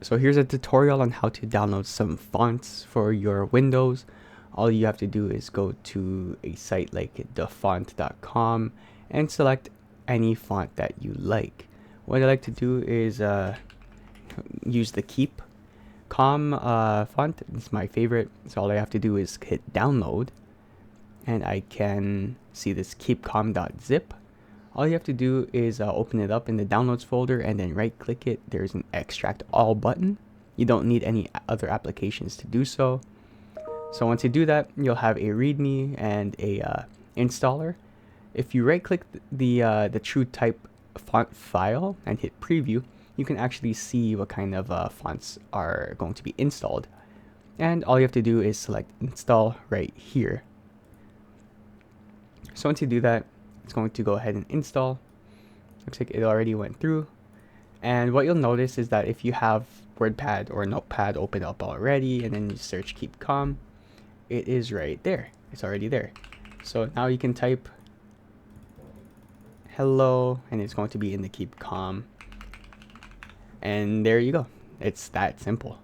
So here's a tutorial on how to download some fonts for your Windows. All you have to do is go to a site like DaFont.com and select any font that you like. What I like to do is use the Keep Com font. It's my favorite. So all I have to do is hit download, and I can see this keepcom.zip. All you have to do is open it up in the downloads folder and then right click it. There's an extract all button. You don't need any other applications to do so. So once you do that, you'll have a readme and a installer. If you right click the true type font file and hit preview, you can actually see what kind of fonts are going to be installed. And all you have to do is select install right here. So once you do that, it's going to go ahead and install. Looks like it already went through. And what you'll notice is that if you have WordPad or Notepad open up already and then you search keep calm, it is right there. It's already there. So now you can type hello and it's going to be in the keep calm. And there you go. It's that simple.